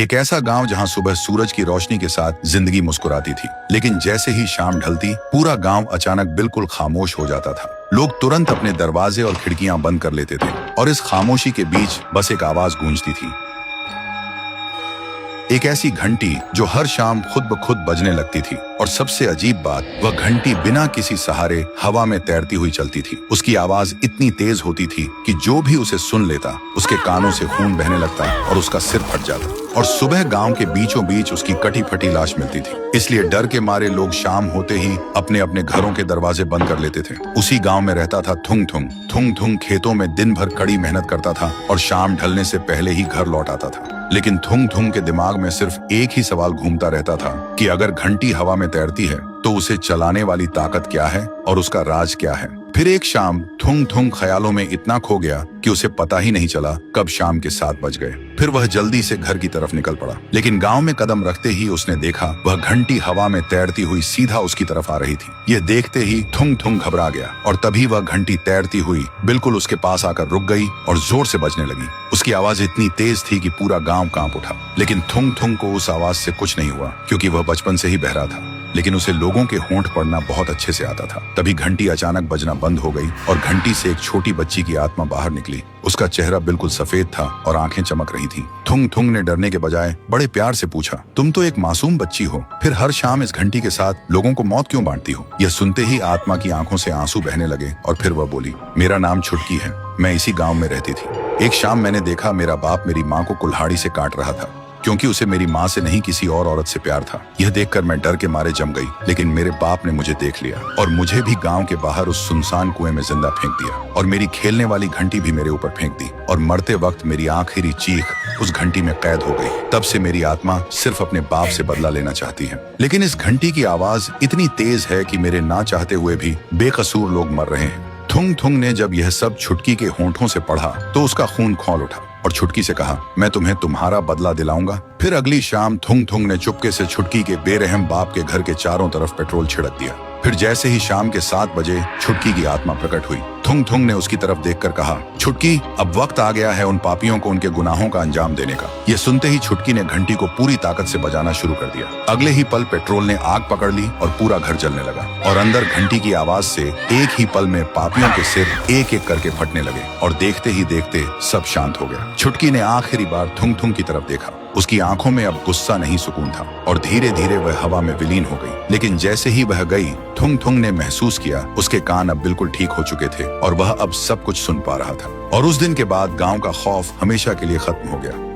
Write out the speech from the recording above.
एक ऐसा गांव जहां सुबह सूरज की रोशनी के साथ जिंदगी मुस्कुराती थी, लेकिन जैसे ही शाम ढलती पूरा गांव अचानक बिल्कुल खामोश हो जाता था। लोग तुरंत अपने दरवाजे और खिड़कियां बंद कर लेते थे और इस खामोशी के बीच बस एक आवाज गूंजती थी, एक ऐसी घंटी जो हर शाम खुद ब खुद बजने लगती थी। और सबसे अजीब बात, वह घंटी बिना किसी सहारे हवा में तैरती हुई चलती थी। उसकी आवाज इतनी तेज होती थी कि जो भी उसे सुन लेता उसके कानों से खून बहने लगता और उसका सिर फट जाता। और सुबह गांव के बीचों बीच उसकी कटी फटी लाश मिलती थी। इसलिए डर के मारे लोग शाम होते ही अपने अपने घरों के दरवाजे बंद कर लेते थे। उसी गांव में रहता था थुंग थुंग। थुंग थुंग खेतों में दिन भर कड़ी मेहनत करता था और शाम ढलने से पहले ही घर लौट आता था। लेकिन थुंग थुंग के दिमाग में सिर्फ एक ही सवाल घूमता रहता था कि अगर घंटी हवा में तैरती है तो उसे चलाने वाली ताकत क्या है और उसका राज क्या है। फिर एक शाम थुंग थुंग ख्यालों में इतना खो गया कि उसे पता ही नहीं चला कब शाम के 7 बज गए। फिर वह जल्दी से घर की तरफ निकल पड़ा, लेकिन गांव में कदम रखते ही उसने देखा वह घंटी हवा में तैरती हुई सीधा उसकी तरफ आ रही थी। यह देखते ही थुंग थुंग घबरा गया और तभी वह घंटी तैरती हुई बिल्कुल उसके पास आकर रुक गई और जोर से बजने लगी। उसकी आवाज इतनी तेज थी कि पूरा गांव कांप उठा। लेकिन थुंग थुंग को उस आवाज से कुछ नहीं हुआ, क्योंकि वह बचपन से ही बहरा था। लेकिन उसे लोगों के होंठ पढ़ना बहुत अच्छे से आता था। तभी घंटी अचानक बजना बंद हो गई और घंटी से एक छोटी बच्ची की आत्मा बाहर निकली। उसका चेहरा बिल्कुल सफेद था और आंखें चमक रही थीं। थुंग थुंग ने डरने के बजाय बड़े प्यार से पूछा, तुम तो एक मासूम बच्ची हो, फिर हर शाम इस घंटी के साथ लोगों को मौत क्यों बांटती हो? यह सुनते ही आत्मा की आंखों से आंसू बहने लगे और फिर वह बोली, मेरा नाम छुटकी है, मैं इसी गाँव में रहती थी। एक शाम मैंने देखा मेरा बाप मेरी माँ को कुल्हाड़ी से काट रहा था, क्योंकि उसे मेरी माँ से नहीं किसी और औरत से प्यार था। यह देखकर मैं डर के मारे जम गई, लेकिन मेरे बाप ने मुझे देख लिया और मुझे भी गांव के बाहर उस सुनसान कुएं में जिंदा फेंक दिया और मेरी खेलने वाली घंटी भी मेरे ऊपर फेंक दी। और मरते वक्त मेरी आखिरी चीख उस घंटी में कैद हो गई। तब से मेरी आत्मा सिर्फ अपने बाप से बदला लेना चाहती है। लेकिन इस घंटी की आवाज इतनी तेज है कि मेरे ना चाहते हुए भी बेकसूर लोग मर रहे हैं। थुंग थुंग ने जब यह सब छुटकी के होंठों से पढ़ा तो उसका खून खौल उठा और छुटकी से कहा, मैं तुम्हें तुम्हारा बदला दिलाऊंगा। फिर अगली शाम थुंग थुंग ने चुपके से छुटकी के बेरहम बाप के घर के चारों तरफ पेट्रोल छिड़क दिया। फिर जैसे ही शाम के 7 बजे छुटकी की आत्मा प्रकट हुई। थुंग थुंग ने उसकी तरफ देखकर कहा, छुटकी, अब वक्त आ गया है उन पापियों को उनके गुनाहों का अंजाम देने का। यह सुनते ही छुटकी ने घंटी को पूरी ताकत से बजाना शुरू कर दिया। अगले ही पल पेट्रोल ने आग पकड़ ली और पूरा घर जलने लगा और अंदर घंटी की आवाज से एक ही पल में पापियों के सिर एक एक करके फटने लगे और देखते ही देखते सब शांत हो गया। छुटकी ने आखिरी बार थुंग थुंग की तरफ देखा। उसकी आंखों में अब गुस्सा नहीं सुकून था और धीरे धीरे वह हवा में विलीन हो गई। लेकिन जैसे ही वह गई, थुंग थुंग ने महसूस किया उसके कान अब बिल्कुल ठीक हो चुके थे और वह अब सब कुछ सुन पा रहा था। और उस दिन के बाद गांव का खौफ हमेशा के लिए खत्म हो गया।